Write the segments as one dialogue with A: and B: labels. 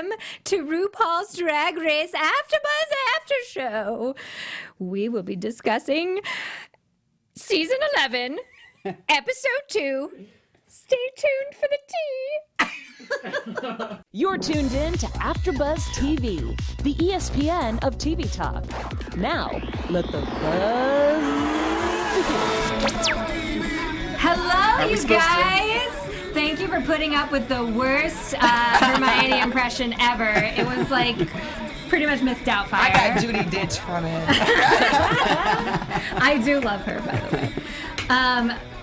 A: welcome to RuPaul's Drag Race AfterBuzz After Show. We will be discussing Season 11, Episode 2. Stay tuned for the tea.
B: You're tuned in to AfterBuzz TV, the ESPN of TV talk. Now, let the buzz begin.
A: Hello, you guys. Thank you for putting up with the worst Hermione impression ever. It was like pretty much Miss Doubtfire.
C: I got Judy Ditch from it.
A: I do love her, by the way.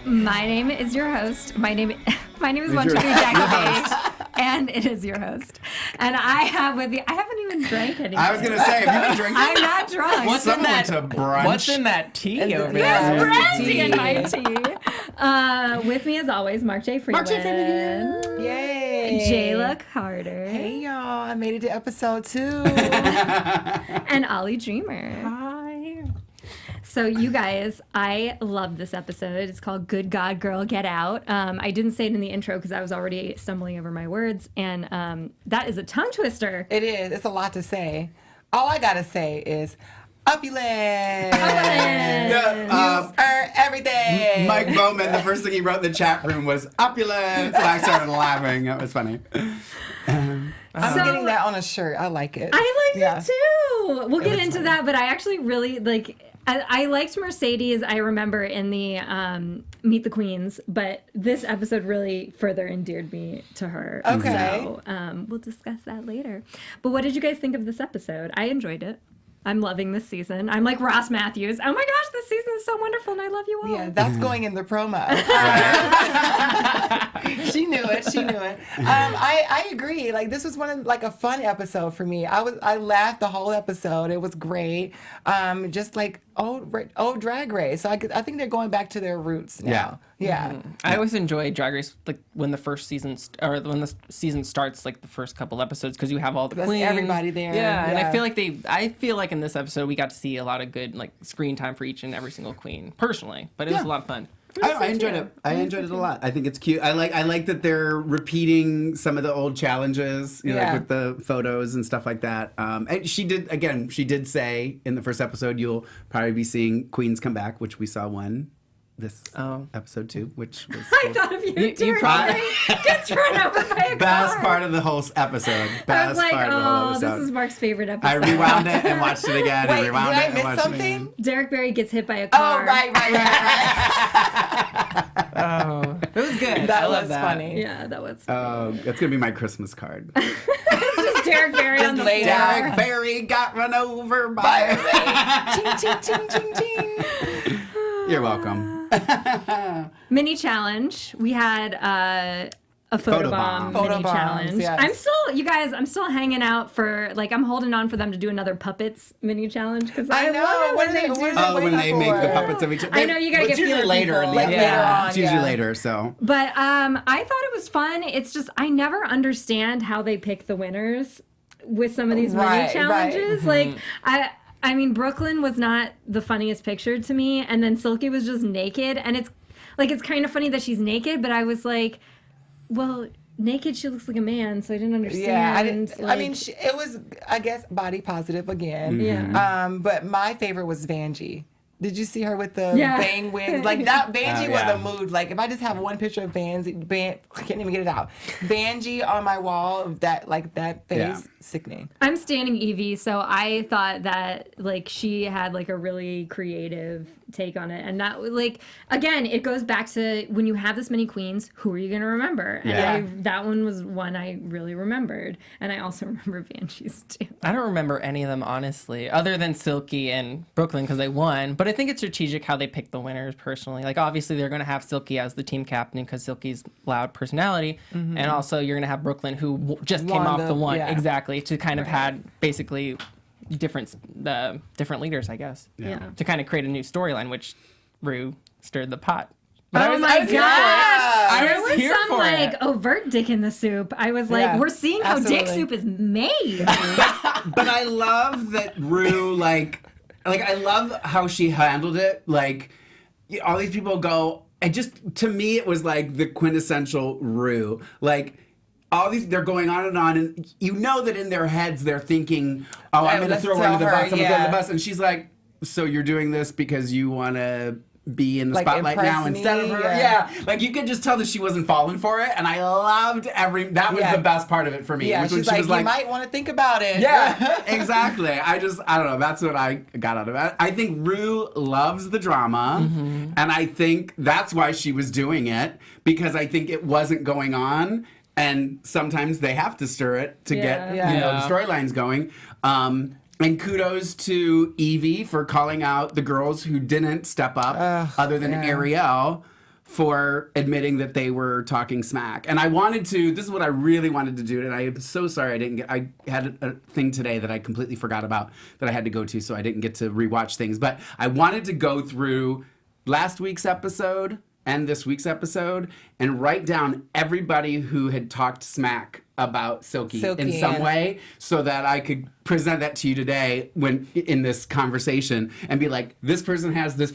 A: My name is your host. My name is 123 Jacque, and it is your host. And I have with me, I haven't even drank anything.
D: I was going to say, have you been drinking?
A: I'm not drunk.
D: What's in that? To brunch.
E: What's in that tea over there?
A: There's brandy in my tea. With me, as always, Mark J. Freeland.
C: Yay.
A: Jayla Carter.
C: Hey, y'all. I made it to episode 2.
A: And Ollie Dreamer.
C: Hi.
A: So you guys, I love this episode. It's called Good God Girl Get Out. I didn't say it in the intro because I was already stumbling over my words. And that is a tongue twister.
C: It is. It's a lot to say. All I got to say is opulent. Everything.
D: Mike Bowman, the first thing he wrote in the chat room was opulence, and I started laughing. That was funny.
C: I'm getting that on a shirt. I like it.
A: I like it too. We'll get into that, but I actually really like. I liked Mercedes, I remember, in the Meet the Queens, but this episode really further endeared me to her.
C: Okay.
A: So we'll discuss that later. But what did you guys think of this episode? I enjoyed it. I'm loving this season. I'm like Ross Matthews. Oh my gosh, this season is so wonderful, and I love you all.
C: Yeah, that's going in the promo. She knew it. I agree. Like, this was a fun episode for me. I laughed the whole episode. It was great. Just like old Drag Race. So I think they're going back to their roots now. Yeah.
E: Mm-hmm. I always enjoy Drag Race, like when the when the season starts, like the first couple episodes, because you have all the queens,
C: everybody there.
E: Yeah, and I feel like in this episode we got to see a lot of good like screen time for each and every single queen, personally. But it was a lot of fun.
D: I enjoyed it. I enjoyed it a lot. I think it's cute. I like that they're repeating some of the old challenges, like with the photos and stuff like that. And she did say in the first episode you'll probably be seeing queens come back, which we saw one this episode 2, which was
A: I thought of you during gets run over by a
D: best
A: car.
D: part of the whole episode.
A: I was like, this is Mark's favorite episode.
D: I rewound it and watched it again.
C: Wait,
D: and rewound
C: did
D: it
C: I
D: and
C: miss
D: watched
C: something?
D: it again.
A: Derek Barry gets hit by a car.
C: Oh, right.
E: Oh, it was good.
C: That
E: I love
C: was
E: that.
C: funny.
A: Yeah, that was funny.
D: That's going to be my Christmas card.
A: It's just Derek Barry on the
C: lay
A: floor.
C: down.
D: Derek Barry got run over by a
C: Ching, ching, ching, ching, ching.
D: You're welcome.
A: Mini challenge. We had a photobomb mini
C: Photobombs,
A: challenge.
C: yes.
A: I'm still hanging out for, like, I'm holding on for them to do another puppets mini challenge because
C: I know.
A: love it
C: What
A: when
C: are
A: they
C: they-
A: do
C: what are
A: that.
D: When they make the puppets of each other.
A: I know you gotta get
D: It's usually
A: fewer
D: later in
A: people.
D: the
C: Like
D: episode.
C: later on,
D: It's usually
C: yeah.
D: later, so.
A: But I thought it was fun. It's just I never understand how they pick the winners with some of these mini
C: Right,
A: challenges. Like I mean, Brooklyn was not the funniest picture to me, and then Silky was just naked, and it's kind of funny that she's naked, but I was like, well, naked she looks like a man, so I didn't understand.
C: Yeah, I didn't. I
A: like-
C: mean, it was, I guess, body positive again.
A: Yeah.
C: But my favorite was Vanjie. Did you see her with the
A: Yeah.
C: bang wig? Like that, Vanjie was
D: yeah.
C: a mood. Like if I just have one picture of I can't even get it out. Vanjie on my wall of that face,
D: Yeah.
C: sickening.
A: I'm standing Evie, so I thought that like she had like a really creative take on it, and that like again, it goes back to when you have this many queens, who are you gonna remember? And that one was one I really remembered, and I also remember Vanjie's too.
E: I don't remember any of them, honestly, other than Silky and Brooklyn because they won. But I think it's strategic how they pick the winners, personally. Like, obviously, they're going to have Silky as the team captain because Silky's loud personality. And also, you're going to have Brooklyn, who just came off the one.
C: yeah.
E: Exactly, to kind of had basically different leaders, I guess.
A: Yeah.
E: To kind of create a new storyline, which Rue stirred the pot. But
A: Oh my
E: here for it.
A: gosh! There
E: I was
A: was
E: here
A: some
E: for
A: like
E: it.
A: overt dick in the soup. I was like,
C: Yeah,
A: we're seeing how dick
C: absolutely.
A: soup is made.
D: But I love that Rue, like I love how she handled it. Like, all these people go, and just, to me, it was like the quintessential Rue. Like, all these, they're going on, and you know that in their heads they're thinking, oh, I'm going to throw her under the bus, I'm going to throw her under the bus. And she's like, so you're doing this because you want to be in the spotlight now instead of her? Yeah. Like, you could just tell that she wasn't falling for it, and I loved that was the best part of it for me.
C: Yeah,
D: which
C: she's
D: she was
C: like, you might want to think about it.
D: Yeah, exactly. I don't know. That's what I got out of it. I think Ru loves the drama, and I think that's why she was doing it, because I think it wasn't going on, and sometimes they have to stir it to get the storylines going. And kudos to Evie for calling out the girls who didn't step up, other than Ariel, for admitting that they were talking smack. And I wanted to, this is what I really wanted to do, and I am so sorry I had a thing today that I completely forgot about that I had to go to, so I didn't get to rewatch things. But I wanted to go through last week's episode and this week's episode and write down everybody who had talked smack about Silky in some way, so that I could present that to you today when in this conversation and be like, this person has this,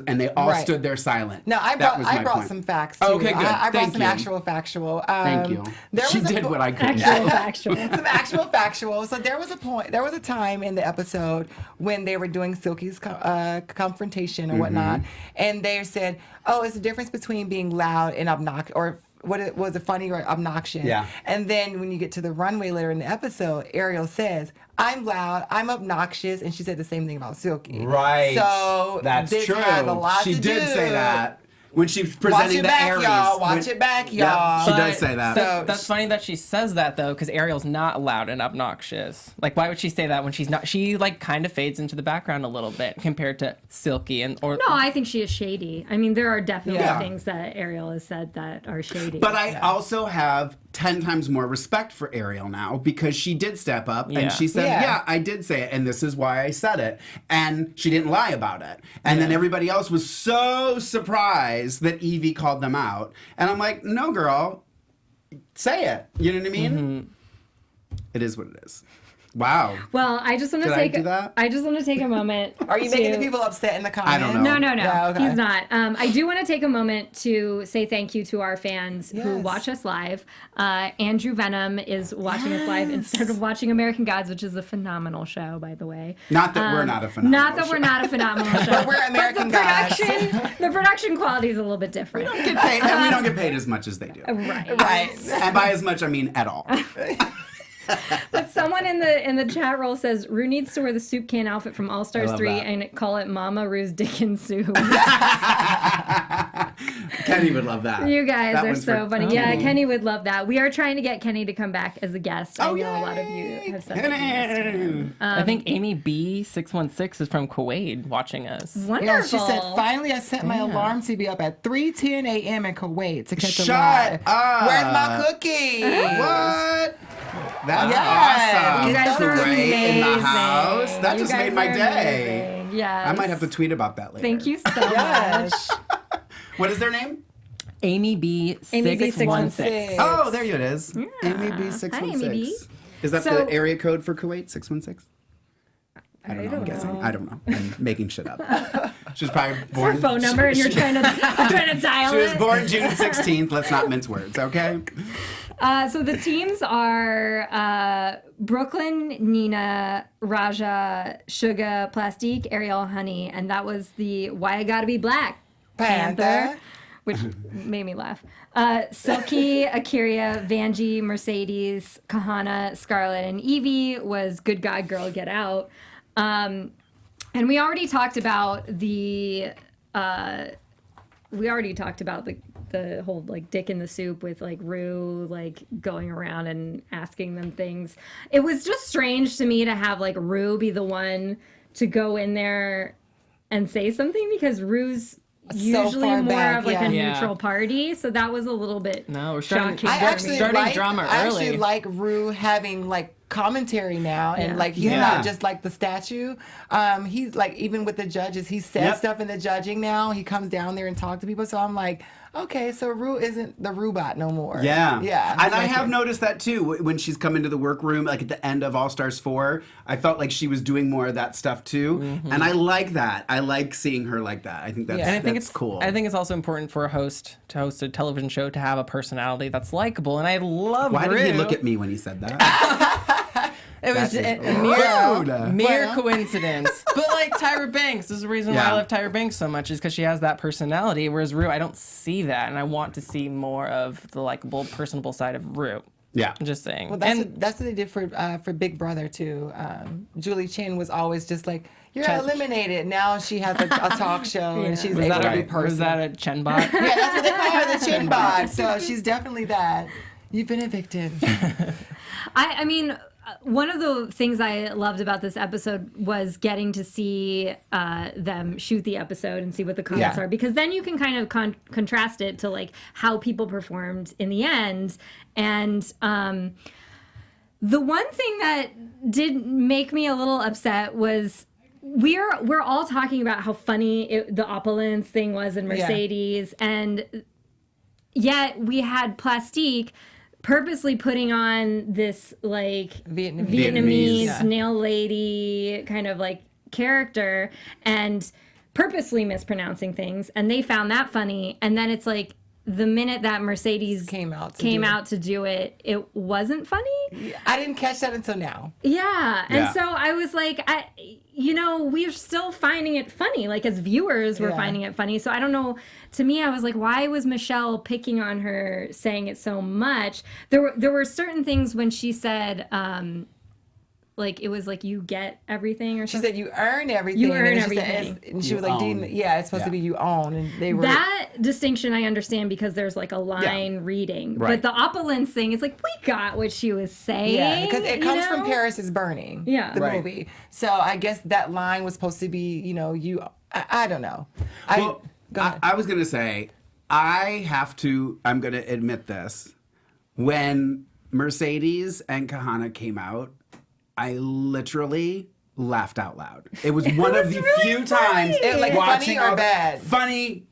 D: and they all stood there silent.
C: No, I brought some facts too.
D: Okay, good.
C: I brought some actual factual.
D: Thank you. She did what I couldn't.
A: Factual.
C: Some actual factual. So there was a time in the episode when they were doing Silky's confrontation or whatnot, and they said, oh, it's the difference between being loud and obnoxious, or what it was, a funny or obnoxious. Yeah. And then when you get to the runway later in the episode, Ariel says, I'm loud, I'm obnoxious, and she said the same thing about Silky.
D: Right.
C: So
D: that's
C: this
D: true.
C: has a lot
D: she
C: to
D: did
C: do.
D: say that when she was presenting the Aries.
C: Watch it back, y'all.
D: Yeah, she does say that.
C: So
E: That's funny that she says that, though, because Ariel's not loud and obnoxious. Like, why would she say that when she's not? She, like, kind of fades into the background a little bit compared to Silky. No,
A: I think she is shady. I mean, there are definitely things that Ariel has said that are shady.
D: But I also have 10 times more respect for Ariel now, because she did step up and she said, yeah, I did say it, and this is why I said it. And she didn't lie about it. And then everybody else was so surprised that Evie called them out. And I'm like, no, girl, say it. You know what I mean? It is what it is. Wow.
A: Well, I just want to take a moment.
C: Are you making the people upset in the comments?
D: I don't know.
A: No.
C: Yeah, okay.
A: He's not. I do want to take a moment to say thank you to our fans who watch us live. Andrew Venom is watching us live instead of watching American Gods, which is a phenomenal show, by the way.
D: Not that we're not a phenomenal show.
A: Not that we're not a phenomenal show.
C: But we're American Gods.
A: The production quality is a little bit different.
D: We don't get paid as much as they do.
A: Right.
D: And by as much, I mean at all.
A: But someone in the chat roll says Ru needs to wear the soup can outfit from All Stars 3 and call it Mama Ru's Dickens Soup.
D: Kenny would love that.
A: You guys are so funny. Yeah, Kenny would love that. We are trying to get Kenny to come back as a guest. I know a lot of you have said that.
E: I think Amy B616 is from Kuwait watching us.
A: Wonderful.
C: Yeah, she said, finally I set my alarm to be up at 3:10 a.m. in Kuwait to catch a
D: Shut
C: live.
D: up.
C: Where's my cookie?
D: What? That's
C: Yes.
D: awesome.
A: You guys are
D: Great in the
A: amazing.
D: house. That
A: You
D: just
A: guys
D: made my
A: are
D: day.
A: amazing. Yes.
D: I might have to tweet about that later.
A: Thank you so much.
D: What is their name?
E: Amy B616.
D: Oh, there it is.
A: Yeah.
D: Amy B616.
A: Hi, Amy B.
D: Is that
A: So-
D: the area code for Kuwait? 616? I don't know. I'm guessing. I don't know. I'm making shit up. She was probably born.
A: Her phone number, and you're trying to dial
D: She was
A: it.
D: born June 16th. Let's not mince words, okay?
A: So the teams are Brooklyn, Nina, Raja, Sugar, Plastique, Ariel, Honey, and that was the Why I Gotta Be Black Panther, which made me laugh. Silky, Akira, Vanjie, Mercedes, Kahana, Scarlett, and Evie was Good God Girl Get Out. And we already talked about the whole like dick in the soup with like Ru like going around and asking them things. It was just strange to me to have like Ru be the one to go in there and say something, because Ru's usually
C: far
A: more
C: back,
A: of like a
E: Yeah.
A: neutral party, so that was a little bit
E: No, we're starting-
A: shocking.
C: I
A: for me.
C: actually
E: Starting drama
C: I
E: early.
C: actually like Ru having like commentary now, and
A: Yeah.
C: like he's
D: Yeah.
C: not just like the statue. He's like, even with the judges, he says stuff in the judging now. He comes down there and talks to people. So I'm like, okay, so Ru isn't the robot no more.
D: Yeah.
C: Yeah.
D: And I have noticed that too. When she's come into the workroom, like at the end of All Stars 4, I felt like she was doing more of that stuff too.
E: Mm-hmm.
D: And I like that. I like seeing her like that. I think that's,
C: Yeah.
E: And I think
D: that's cool.
E: I think it's also important for a host to host a television show to have a personality that's likable. And I love
D: Why
E: Ru.
D: did he look at me when he said that?
E: It was
D: That
E: just
D: is
E: a
D: rude.
E: mere
C: Well.
E: coincidence. But like Tyra Banks, this is the reason why
D: Yeah.
E: I love Tyra Banks so much, is because she has that personality. Whereas Ru, I don't see that, and I want to see more of the likable, personable side of Ru.
D: Yeah.
E: I'm just saying.
C: Well, that's what they did for Big Brother too. Julie Chen was always just like, "You're eliminated." Now she has a talk show and she's
E: was
C: able
E: that,
C: to be
E: a,
C: personal.
E: was that a Chen bot?
C: Yeah, that's what they call her, the Chin Bot. So she's definitely that. You've been evicted.
A: I mean, one of the things I loved about this episode was getting to see them shoot the episode and see what the comments
D: Yeah.
A: are, because then you can kind of contrast it to like how people performed in the end. And the one thing that did make me a little upset was we're all talking about how funny the opulence thing was in Mercedes, and yet we had Plastique purposely putting on this like Vietnamese
C: Yeah.
A: nail lady kind of like character and purposely mispronouncing things, and they found that funny. And then it's like the minute that Mercedes
C: Came out
A: to do it, it wasn't funny.
C: I didn't catch that until now.
A: Yeah. And
D: Yeah.
A: so I was like, we're still finding it funny. Like as viewers, we're
C: Yeah.
A: finding it funny. So I don't know. To me, I was like, why was Michelle picking on her, saying it so much? There were certain things when she said, like it was like you get everything or
C: She
A: something.
C: said you earn everything.
A: You earn
C: and then she said,
A: everything.
C: and she
D: You
C: was like,
D: own.
C: it's supposed to be you own. And they were.
A: That distinction I understand because there's like a line reading.
D: Right.
A: But the opulence thing is like, we got what she was saying.
C: Yeah, because it
A: you
C: comes from
A: know?
C: Paris is Burning.
A: Yeah.
C: The
D: Right.
C: movie. So I guess that line was supposed to be, you. I don't know.
D: Well,
C: Go ahead.
D: I was going to say, I'm going to admit this. When Mercedes and Kahana came out, I literally laughed out loud. It was one of the
A: really
D: few times
C: It, like,
D: watching
C: funny or
D: all the-
C: bad?
D: Funny.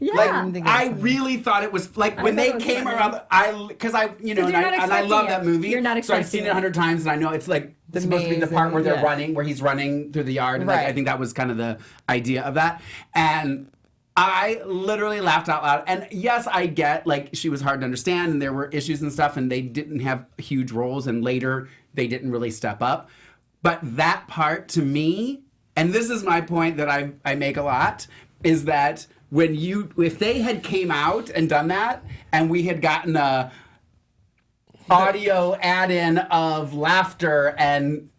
A: Yeah.
D: Like
A: I
C: didn't think it was
D: I
C: funny.
D: really thought it was like when
A: thought
D: they
A: it was
D: came
A: funny.
D: around. Because I
A: you're not
D: and I
A: expecting
D: love
A: it.
D: that movie.
A: You're not
D: so I've seen
A: expecting
D: it 100 times, and I know it's like
C: The
D: supposed to be the
C: maze
D: part
C: and-
D: where they're
C: yeah.
D: running, where he's running through the yard. And like,
C: Right.
D: I think that was kind of the idea of that. And I literally laughed out loud. And yes, I get like she was hard to understand and there were issues and stuff and they didn't have huge roles and later they didn't really step up. But that part to me, and this is my point that I make a lot, is that if they had came out and done that and we had gotten a audio add-in of laughter and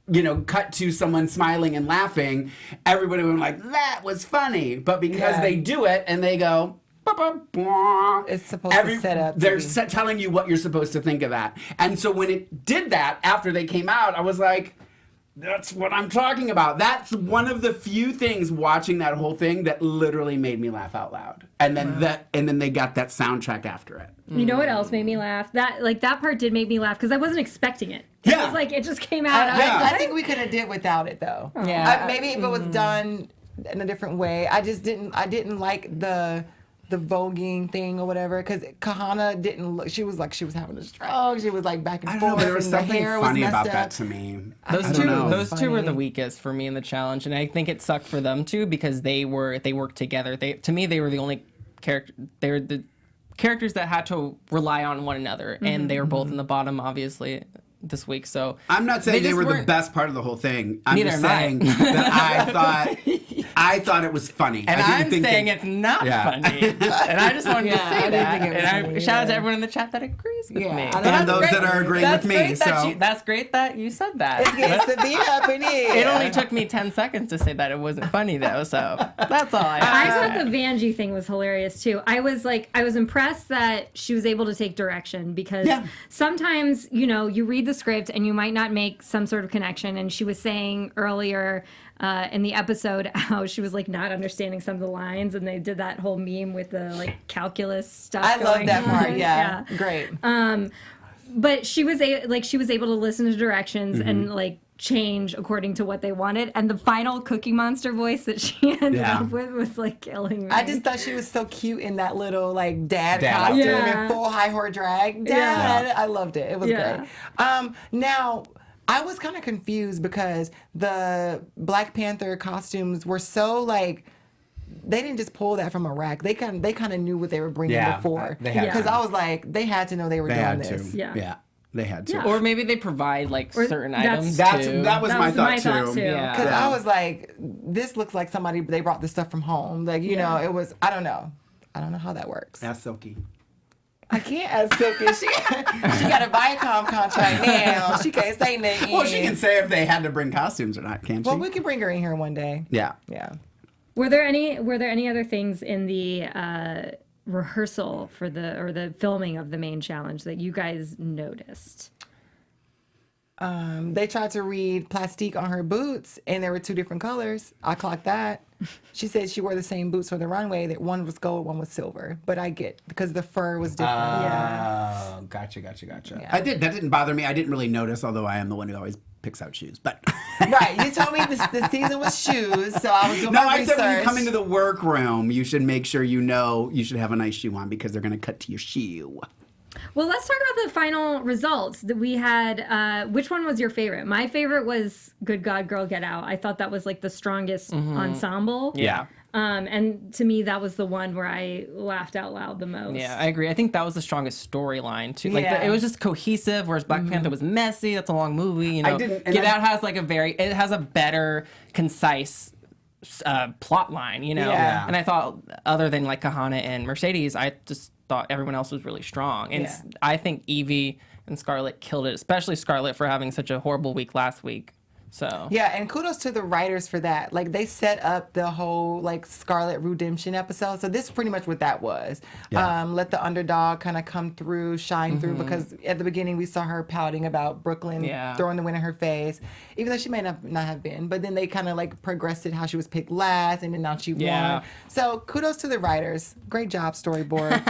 D: cut to someone smiling and laughing, everybody would be like, that was funny. But because
C: Yeah.
D: they do it and they go, "Bah, bah, bah,"
C: It's supposed to set up to
D: They're
C: be-
D: telling you what you're supposed to think of that. And so when it did that after they came out, I was like, that's what I'm talking about. That's one of the few things watching that whole thing that literally made me laugh out loud. And then they got that soundtrack after it.
A: You know what else made me laugh? That part did make me laugh because I wasn't expecting it.
D: Yeah.
A: It was like it just came out.
C: I think we could have did without it though.
E: Yeah.
C: Maybe if it was done in a different way. I didn't like the voguing thing or whatever because Kahana didn't look. She was like she was having a stroke. She was like back and
D: I don't
C: forth.
D: know, but there was
C: and the
D: something
C: hair was
D: funny
C: messed
D: about
C: up.
D: that to me.
E: Those
D: I
E: two,
D: don't know.
E: those two were
C: Funny.
E: the weakest for me in the challenge, and I think it sucked for them too because they worked together. To me, they were the only character. They were the characters that had to rely on one another, and they were both in the bottom, obviously, this week. So
D: I'm not saying they
E: just
D: were the
E: weren't-
D: best part of the whole thing. I'm
E: Neither
D: just
E: am I.
D: saying that I thought it was funny.
E: And
D: I
E: I'm
D: didn't think
E: saying
D: it-
E: it's not
D: Yeah.
E: funny. And I just wanted to
C: Yeah, I
E: say
C: didn't
E: that.
C: think it was
E: And
C: funny,
E: shout out to
C: yeah.
E: everyone in the chat that agrees with
C: Yeah,
E: me.
C: I
E: But
C: know.
D: And
E: that's
D: those
E: great.
D: that are agreeing
E: That's
D: with me,
E: great that
D: so-
E: that's great that you said that.
C: It's to be happening.
E: It only took me 10 seconds to say that it wasn't funny though, so that's all I
A: I
E: have.
A: thought the Vanjie thing was hilarious too. I was impressed that she was able to take direction because
D: Yeah.
A: sometimes, you read the script and you might not make some sort of connection. And she was saying earlier in the episode how she was like not understanding some of the lines, and they did that whole meme with the like calculus stuff.
C: I love
A: going
C: that
A: on.
C: part. Yeah, great.
A: But she was able to listen to directions and like change according to what they wanted, and the final Cookie Monster voice that she ended up with was like killing me.
C: I just thought she was so cute in that little like dad costume
A: Yeah.
C: and full high horse drag. Dad, I loved it. It was great. Now I was kind of confused because the Black Panther costumes were so like. They didn't just pull that from a rack. They kind of knew what they were bringing before.
D: They had
C: because I was like, they had to know they were doing this.
A: Yeah.
D: They had to.
E: Or maybe they provide like certain items too.
D: That was my thought too.
E: Yeah.
C: Because I was like, this looks like somebody, they brought this stuff from home. Like, you know, it was, I don't know. I don't know how that works.
D: Ask Silky.
C: I can't ask Silky. She got a Viacom contract now. She can't say nothing.
D: Well, she can say if they had to bring costumes or not, can't she?
C: Well, we can bring her in here one day.
D: Yeah.
C: Yeah.
A: Were there any other things in the rehearsal for the filming of the main challenge that you guys noticed?
C: They tried to read plastique on her boots, and there were 2 different colors. I clocked that. She said she wore the same boots for the runway, that one was gold, one was silver. But I get, because the fur was different.
D: Oh, gotcha.
C: Yeah.
D: That didn't bother me. I didn't really notice, although I am the one who always picks out shoes. But
C: Right. You told me the season was shoes, so I was doing
D: no,
C: my
D: I
C: research.
D: said when you come into the workroom, you should make sure you should have a nice shoe on because they're going to cut to your shoe.
A: Well, let's talk about the final results that we had. Which one was your favorite? My favorite was Good God Girl Get Out. I thought that was like the strongest ensemble.
E: Yeah.
A: And to me, that was the one where I laughed out loud the most.
E: Yeah, I agree. I think that was the strongest storyline too. Like
C: Yeah.
E: it was just cohesive, whereas Black Panther was messy. That's a long movie. You know, Get Out has like it has a better, concise plot line. You know,
C: Yeah.
E: and I thought other than like Kahana and Mercedes, I just thought everyone else was really strong. And I think Evie and Scarlett killed it, especially Scarlett for having such a horrible week last week. So
C: Yeah, and kudos to the writers for that. Like, they set up the whole, like, Scarlet redemption episode. So this is pretty much what that was.
D: Yeah.
C: Let the underdog kind of come through, shine through, because at the beginning we saw her pouting about Brooklyn throwing the win in her face, even though she may not have been. But then they kind of, like, progressed it, how she was picked last, and then now she won. So kudos to the writers. Great job, storyboard.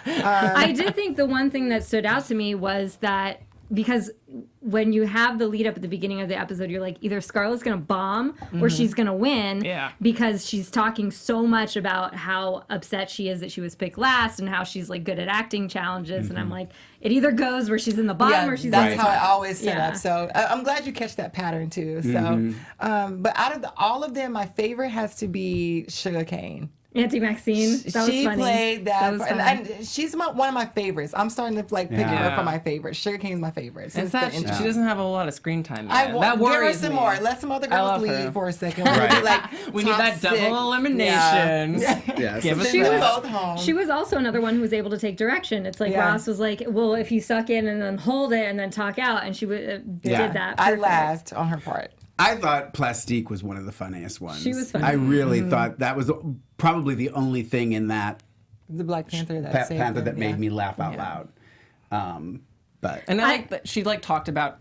A: I did think the one thing that stood out to me was that because when you have the lead up at the beginning of the episode, you're like, either Scarlett's gonna bomb or she's gonna win, because she's talking so much about how upset she is that she was picked last and how she's like good at acting challenges, and I'm like, it either goes where she's in the bottom or she's
C: that's
A: in the
C: how
A: top.
C: I always set up. So I'm glad you catch that pattern too. So, but out of all of them, my favorite has to be Sugar Cane.
A: Auntie Maxine, that
C: She
A: was funny.
C: played that,
A: was
C: and she's one of my favorites. I'm starting to like pick her for my favorite. Sugar Cane's my favorite.
E: it's
C: Since
E: that
C: the
E: she
C: intro.
E: doesn't have a lot of screen time yet.
C: I want
E: that
C: give her
E: worries
C: some
E: me.
C: more. Let some other
E: I
C: girls
E: love
C: lead
E: her.
C: for a second. We'll be like,
E: We need
C: top
E: that double
C: 6.
E: elimination.
D: Yeah.
E: Give us
C: Send them
E: that.
C: both home.
A: She was also another one who was able to take direction. It's like Ross was like, well, if you suck in and then hold it and then talk out, and she did that.
C: I
A: perfect.
C: laughed on her part.
D: I thought Plastique was one of the funniest ones.
A: She was funny.
D: I really thought that was probably the only thing in that
C: The Black Panther that saved
D: Panther
C: her,
D: that made me laugh out loud. But
E: And I like that she like talked about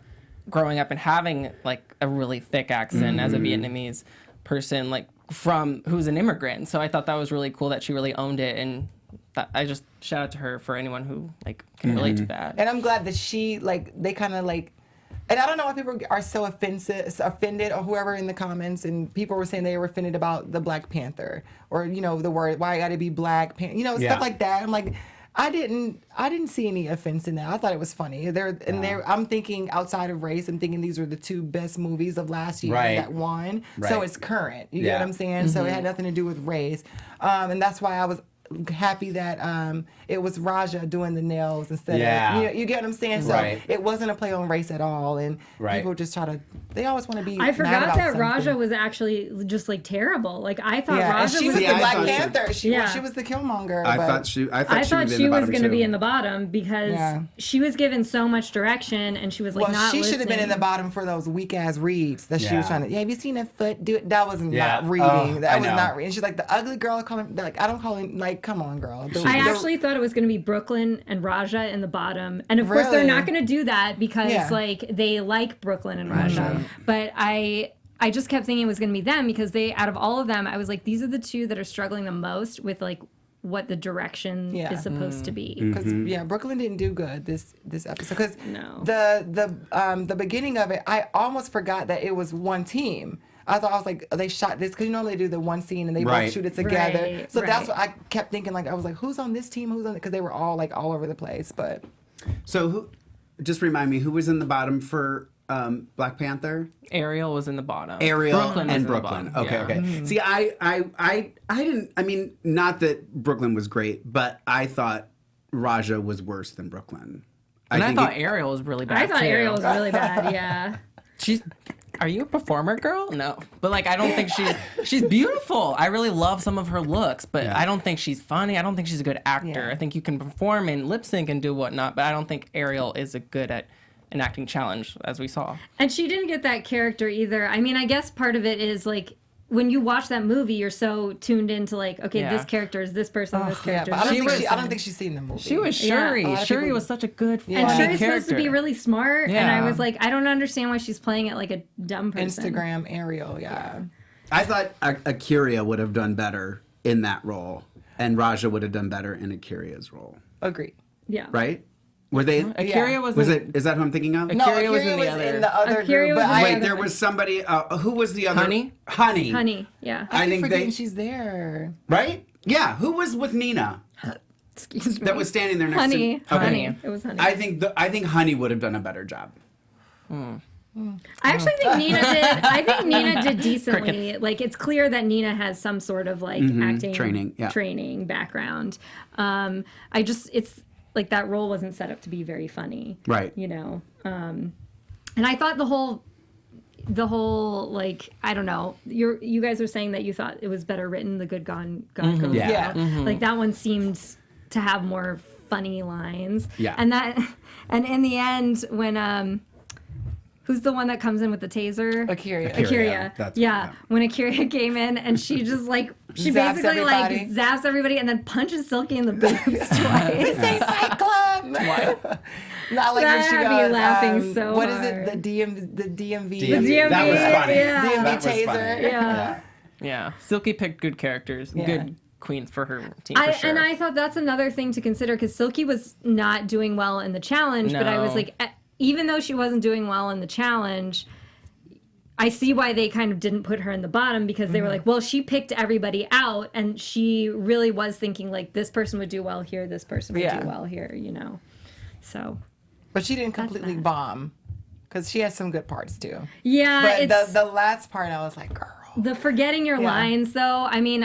E: growing up and having like a really thick accent as a Vietnamese person, like from who's an immigrant. So I thought that was really cool that she really owned it, and I just shout out to her for anyone who like can relate to that.
C: And I'm glad that she they kind of like. And I don't know why people are so offended, or whoever in the comments, and people were saying they were offended about the Black Panther, or the word, why I got to be Black Panther, stuff like that. I'm like, I didn't see any offense in that. I thought it was funny. I'm thinking outside of race. I'm thinking these were the 2 best movies of last year that won. So it's current. You get what I'm saying? So it had nothing to do with race, and that's why I was happy that it was Raja doing the nails instead of you get what I'm saying. So it wasn't a play on race at all, and people just they always want to be.
A: I forgot
C: mad
A: that
C: about
A: Raja
C: something.
A: was actually just like terrible. Like I thought
C: and
A: Raja
C: she
A: was
C: was the
D: I
C: Black
D: thought so.
C: Panther. She was the Killmonger.
D: I
C: but
D: thought she
A: I thought
D: was
A: she was
D: going
A: to be in the bottom because she was given so much direction, and she was like not
C: she should have been in the
A: listening.
C: bottom for those weak ass reads that she was trying to. Yeah, have you seen a foot do it? That was not
D: Yeah.
C: reading. That
D: I
C: was
D: know.
C: not reading. She's like the ugly girl. Like I don't call him. Like come on, girl.
A: I actually thought it was going to be Brooklyn and Raja in the bottom, and of course they're
C: Really?
A: not going to do that because like they like Brooklyn and Raja. But I just kept thinking it was going to be them because out of all of them, I was like, these are the 2 that are struggling the most with like what the direction is supposed to be.
C: Because Brooklyn didn't do good this episode. Because
A: No.
C: the beginning of it, I almost forgot that it was one team. I was like, they shot this because you know they do the one scene and they both shoot it together.
A: Right,
C: So that's
A: right.
C: what I kept thinking. Like I was like, who's on this team? Who's on? Because they were all like all over the place. But
D: So just remind me, who was in the bottom for Black Panther?
E: Ariel was in the bottom.
D: Ariel
E: Brooklyn was
D: and
E: in the
D: Brooklyn.
E: bottom.
D: Okay,
E: Yeah.
D: okay. See, I didn't. I mean, not that Brooklyn was great, but I thought Raja was worse than Brooklyn.
E: And I
D: think
E: thought Ariel was really bad.
A: I thought
E: too.
A: Ariel was really bad. Yeah.
E: Are you a performer, girl? No, but like I don't think she's beautiful. I really love some of her looks, but I don't think she's funny. I don't think she's a good actor.
C: Yeah.
E: I think you can perform and lip sync and do whatnot, but I don't think Ariel is a good at an acting challenge, as we saw.
A: And she didn't get that character either. I mean, I guess part of it is like when you watch that movie, you're so tuned into like, okay, this character is this person, this character.
C: but I
A: is
C: don't,
A: this
C: think I
A: person.
C: don't think she's seen the movie.
E: She was
A: Yeah.
E: Shuri.
C: A lot of
E: Shuri
C: people-
E: was such a good, funny
A: And Shuri's
E: character.
A: supposed to be really smart, and
E: Yeah.
A: I was like, I don't understand why she's playing it like a dumb person.
C: Instagram Ariel. Yeah.
D: I thought Akira would have done better in that role, and Raja would have done better in Akira's role.
C: Agree.
A: Yeah.
D: Right? Were they?
E: Akira was
D: it? Is that who I'm thinking of?
C: No,
E: Akira was
C: Akira
E: in the other.
C: in the other
A: Akira
C: group.
A: was
C: But
A: in the
D: Wait,
A: other
D: there was somebody. Who was the other?
E: Honey?
D: Honey.
A: Yeah.
D: I think
C: forgetting
D: they.
C: she's there.
D: Right? Yeah. Who was with Nina?
A: Excuse me.
D: That was standing there next
A: Honey.
D: to. Okay.
A: Honey. It was Honey.
D: I think Honey would have done a better job.
A: I actually think Nina did. I think Nina did decently. Like it's clear that Nina has some sort of like acting
D: training
A: background. It's like that role wasn't set up to be very funny,
D: Right.
A: You know, and I thought the whole like I don't know. You guys were saying that you thought it was better written. The Good Gone Girl.
D: Yeah.
A: Like that one seemed to have more funny lines.
D: Yeah.
A: And in the end when who's the one that comes in with the taser?
C: Akira.
A: Akira.
D: That's
A: Yeah. When Akira came in and she just like she
C: Zaps
A: basically
C: everybody.
A: like zaps everybody and then punches Silky in the boobs twice.
C: Say Fight Club. Not like
A: That
C: when she
A: had me
C: goes,
A: laughing so
C: what is
A: hard.
C: it? The DMV.
A: The DMV,
D: That was funny.
A: yeah.
C: DMV
D: That was
C: taser.
D: funny.
A: Yeah.
E: Yeah, Silky picked good characters,
C: Yeah.
E: good queens for her team. For sure.
A: And I thought that's another thing to consider because Silky was not doing well in the challenge, but I was
E: No.
A: like, even though she wasn't doing well in the challenge, I see why they kind of didn't put her in the bottom because they were like, well, she picked everybody out and she really was thinking like this person would do well here, this person would do well here, you know. So
C: But she didn't completely bomb because she has some good parts too.
A: yeah,
C: But
A: it's
C: the last part, I was like, girl.
A: the forgetting your lines though. I mean,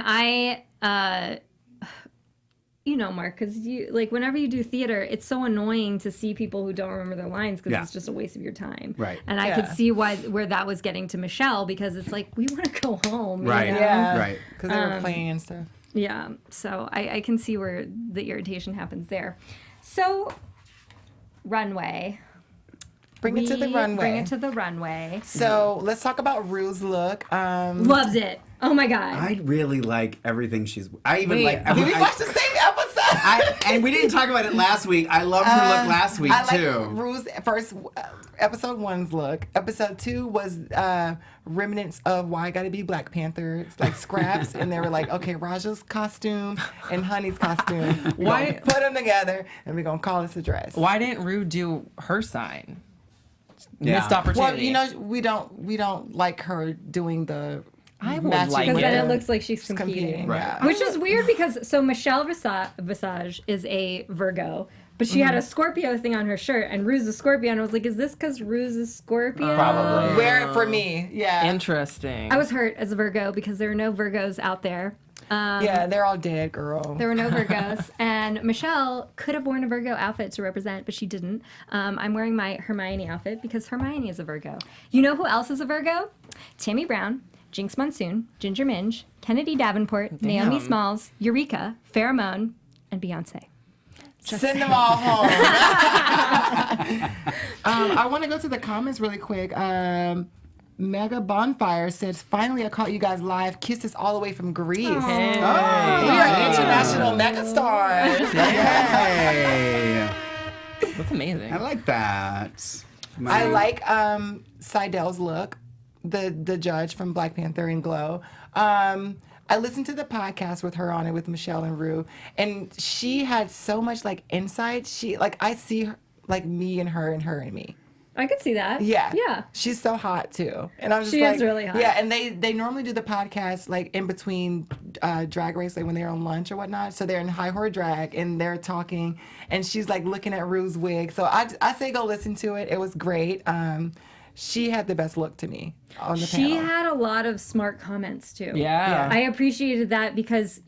A: you know, Mark, because you like whenever you do theater, it's so annoying to see people who don't remember their lines because it's just a waste of your time.
D: Right.
A: And I could see where that was getting to Michelle because it's like we want to go home. you
D: Right.
A: know?
C: Yeah.
D: Right.
C: Because they were playing and stuff.
A: Yeah. So I can see where the irritation happens there. So, Runway.
C: Bring it to the runway.
A: Bring it to the runway.
C: So let's talk about Rue's look.
A: Loved it. Oh my god.
D: I really like everything she's. I even
C: Wait,
D: like.
C: did we watch the same episode?
D: And we didn't talk about it last week. I loved her look last week
C: I like
D: too.
C: Rue's first episode 1's look. Episode 2 was remnants of Why I Gotta Be Black Panther, it's like scraps, and they were like, okay, Raja's costume and Honey's costume.
E: Why-
C: Why put them together and we're gonna call this a dress.
E: Why didn't Rue do her sign?
D: Yeah.
E: Missed opportunity.
C: Well, you know, we don't like her doing the.
E: I would
C: matching
E: like
A: Because
E: it.
A: then it looks like she's competing.
D: Right.
C: Yeah.
A: Which is weird because so Michelle Visage is a Virgo, but she had a Scorpio thing on her shirt, and Rue's a Scorpio, and I was like, is this because Rue's a Scorpio?
E: Probably.
C: Wear it for me. Yeah.
E: Interesting.
A: I was hurt as a Virgo because there are no Virgos out there.
C: Yeah, they're all dead, girl.
A: There were no Virgos, and Michelle could have worn a Virgo outfit to represent, but she didn't. I'm wearing my Hermione outfit because Hermione is a Virgo. You know who else is a Virgo? Tammy Brown, Jinx Monsoon, Ginger Minj, Kennedy Davenport, Naomi Smalls, Eureka, Pheromone, and Beyonce.
C: Send them all home. I want to go to the comments really quick. Mega Bonfire says, finally I caught you guys live. Kisses all the way from Greece. We are international megastars.
D: Yay!
E: That's amazing.
D: I like that.
C: I like Seidel's look, the judge from Black Panther and Glow. I listened to the podcast with her on it with Michelle and Rue, and she had so much like insight. She like I see her, like me and her and me.
A: I could see that.
C: Yeah.
A: Yeah.
C: She's so hot too. And I'm just
A: She
C: like,
A: is really hot.
C: Yeah, and they normally do the podcast like in between Drag Race, like when they're on lunch or whatnot. So they're in High Horror Drag and they're talking, and she's like looking at Rue's wig. So I say go listen to it. It was great. She had the best look to me on the panel.
A: She had a lot of smart comments too.
E: Yeah.
A: I appreciated that because,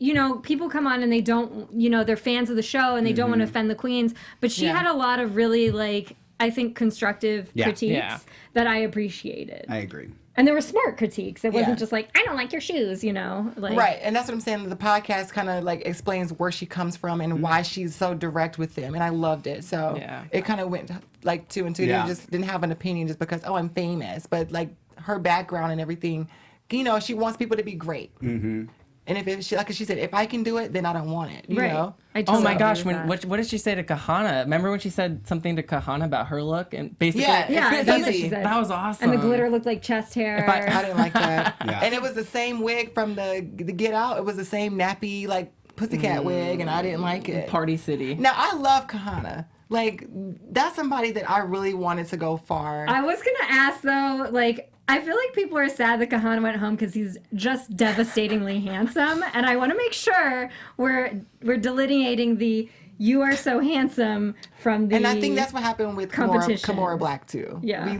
A: people come on and they don't, they're fans of the show and they don't want to offend the queens. But she had a lot of really, like, I think, constructive critiques that I appreciated.
D: I agree.
A: And there were smart critiques. It wasn't
C: Yeah.
A: just like, I don't like your shoes, like.
C: Right, and that's what I'm saying. The podcast kind of like explains where she comes from and why she's so direct with them, and I loved it. So it kind of went like 2 and 2.
D: Yeah.
C: They just didn't have an opinion just because I'm famous, but like her background and everything, she wants people to be great. Mm-hmm. And if she, like she said, if I can do it, then I don't want it. You know?
A: I
E: Oh my
A: totally
E: gosh!
A: agree with
E: What did she say to Kahana? Remember when she said something to Kahana about her look and basically?
A: Yeah, that's what
C: easy.
A: she said.
E: That was awesome.
A: And the glitter looked like chest hair.
C: I didn't like that.
D: Yeah.
C: And it was the same wig from the Get Out. It was the same nappy like pussycat wig, and I didn't like it.
E: Party City.
C: Now I love Kahana. Like that's somebody that I really wanted to go far.
A: I was gonna ask though, like, I feel like people are sad that Kahana went home because he's just devastatingly handsome, and I want to make sure we're delineating the "you are so handsome" from the.
C: And I think that's what happened with
A: competition.
C: Kimora Black too.
A: Yeah.
C: we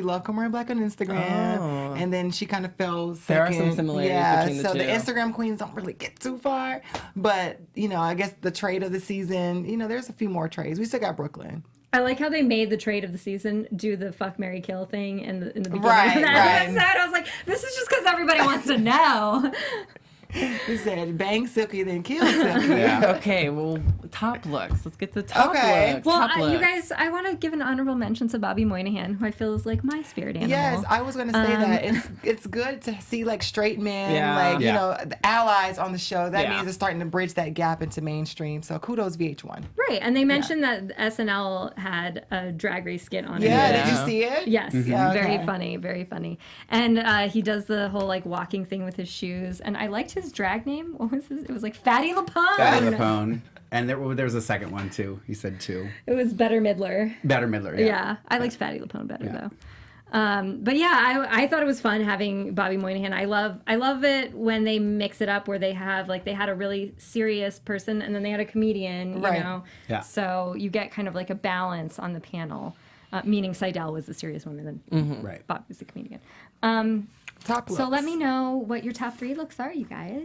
C: love Kimora Black on Instagram, and then she kind of fell second.
E: There are some similarities between the
C: so
E: two.
C: the Instagram queens don't really get too far, but I guess the trade of the season, there's a few more trades. We still got Brooklyn.
A: I like how they made the trade of the season do the fuck, marry, kill thing in the beginning
C: Right,
A: of that
C: right.
A: episode. I was like, this is just because everybody wants to know.
C: He said, "Bang Silky, then kill Silky."
D: Yeah.
E: Okay, well, top looks. Let's get to top
C: Okay.
E: looks.
A: Well,
E: top
A: you
E: looks.
A: guys, I want to give an honorable mention to Bobby Moynihan, who I feel is like my spirit animal.
C: Yes, I was going to say that. It's good to see like straight men,
E: Yeah.
C: the allies on the show. That
E: Yeah.
C: means it's starting to bridge that gap into mainstream. So kudos VH1.
A: Right, and they mentioned that SNL had a Drag Race skit on it.
C: Yeah,
E: Yeah.
C: did you see it?
A: Yes,
C: Yeah,
A: very
C: okay.
A: funny, very funny. And he does the whole like walking thing with his shoes. And I liked his drag name. What was his? It was like Fatty Lapone.
D: Fatty Lapone. And there was a second one too. He said 2.
A: It was Better Midler.
D: Better Midler.
A: Yeah, I liked Fatty Lapone better though. But yeah, I thought it was fun having Bobby Moynihan. I love it when they mix it up where they have like they had a really serious person and then they had a comedian,
C: Right.
A: you know.
D: Yeah.
A: So you get kind of like a balance on the panel. Meaning Seidel was the serious one and then
D: Right.
A: Bob was the comedian.
C: Top looks.
A: So let me know what your top 3 looks are, you guys.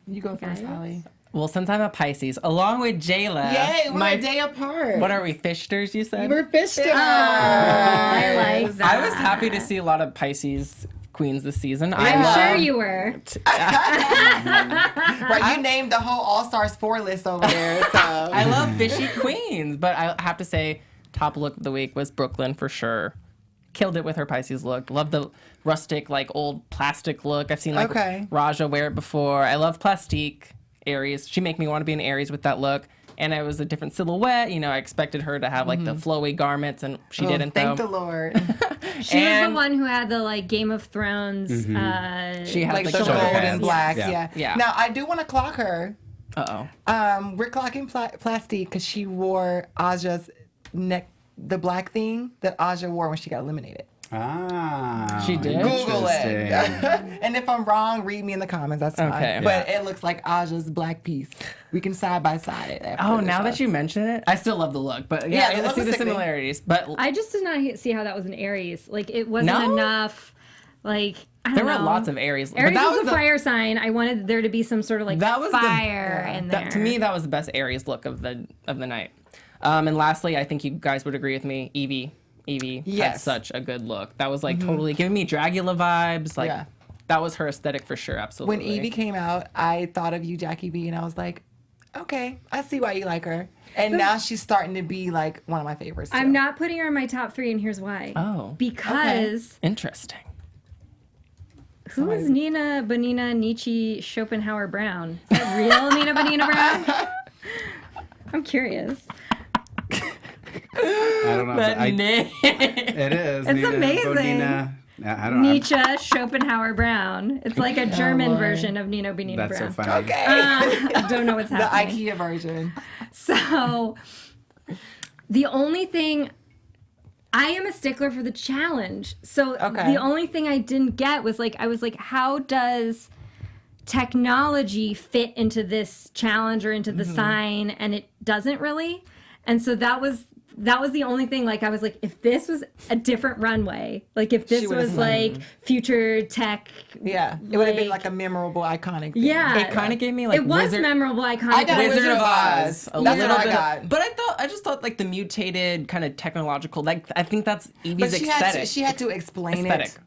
C: You go first,
A: Guys.
C: Ollie.
E: Well, since I'm a Pisces, along with Jayla.
C: Yay, we're a day apart.
E: What are we, fishters, you said?
C: We're fished.
A: I like that.
E: I was happy to see a lot of Pisces queens this season.
A: I'm
E: I
A: sure
E: love-
A: you were.
C: Right, you named the whole All Stars 4 list over there. So
E: I love fishy queens, but I have to say, top look of the week was Brooklyn for sure. Killed it with her Pisces look. Love the rustic, like old plastic look. I've seen like Raja wear it before. I love Plastique. Aries. She make me want to be an Aries with that look. And it was a different silhouette. You know, I expected her to have like the flowy garments, and she didn't.
C: Thank
E: though.
C: the Lord.
A: She was
E: And-
A: the one who had the like Game of Thrones.
E: She had
C: Like
E: like
C: the
E: shoulder
C: gold and
E: pads.
C: black.
D: Yeah.
C: Yeah.
E: Yeah.
C: Now I do want to clock her.
E: Uh-oh.
C: We're clocking Plastique because she wore Aja's neck, the black thing that Aja wore when she got eliminated.
D: Ah.
E: She did?
C: Google it.
D: Interesting.
C: And if I'm wrong, read me in the comments. That's fine.
E: Okay.
C: But it looks like Aja's black piece. We can side by side it. after
E: Oh,
C: the
E: now
C: show.
E: that you mention it, I still love the look. But
C: Yeah,
E: yeah,
C: the
E: I
C: look
E: see
C: was
E: the
C: sickening.
E: similarities. But
A: I just did not see how that was an Aries. Like it wasn't
E: No?
A: enough. Like I don't
E: there were
A: know.
E: lots of Aries.
A: Aries
E: but that
A: is a
E: was
A: fire sign. I wanted there to be some sort of like
E: That was the-
A: fire in there.
E: to me, that was the best Aries look of the night. And lastly, I think you guys would agree with me. Evie had
C: Yes.
E: such a good look. That was like totally giving me Dragula vibes. Like
C: Yeah.
E: that was her aesthetic for sure. Absolutely.
C: When Evie came out, I thought of you, Jackie B, and I was like, okay, I see why you like her. And now she's starting to be like one of my favorites.
A: I'm
C: too.
A: not putting her in my top 3, and here's why.
E: Oh.
A: Because
E: Interesting.
A: who is Nina Bonina Nietzsche Schopenhauer Brown? Is that real Nina Bonina Brown? I'm curious.
D: I don't know.
E: That
D: I,
E: name.
D: it is.
A: It's
D: Nina
A: amazing.
D: Bonina. I don't know.
A: Nietzsche Schopenhauer Brown. It's like a German version of Nino Benino
D: That's
A: Brown.
D: so funny.
C: Okay.
A: I don't know what's
C: The
A: happening.
C: IKEA version.
A: So the only thing, I am a stickler for the challenge. So
C: Okay.
A: the only thing I didn't get was like, I was like, how does technology fit into this challenge or into the sign? And it doesn't really. And so that was the only thing. Like, I was like, if this was a different runway, like if this
C: She would've
A: was
C: won.
A: like future tech.
C: Yeah. It would have been like a memorable, iconic thing.
A: Yeah.
E: It kind of gave me like
A: It was
E: Wizard,
A: memorable, iconic.
C: I got
E: Wizard of
C: Oz.
E: Oz.
C: That's
E: little
C: what I
E: bit of-
C: got.
E: But I just thought like the mutated kind of technological, like I think that's Evie's
C: But
E: aesthetic.
C: she had to explain
E: Aesthetic.
C: it.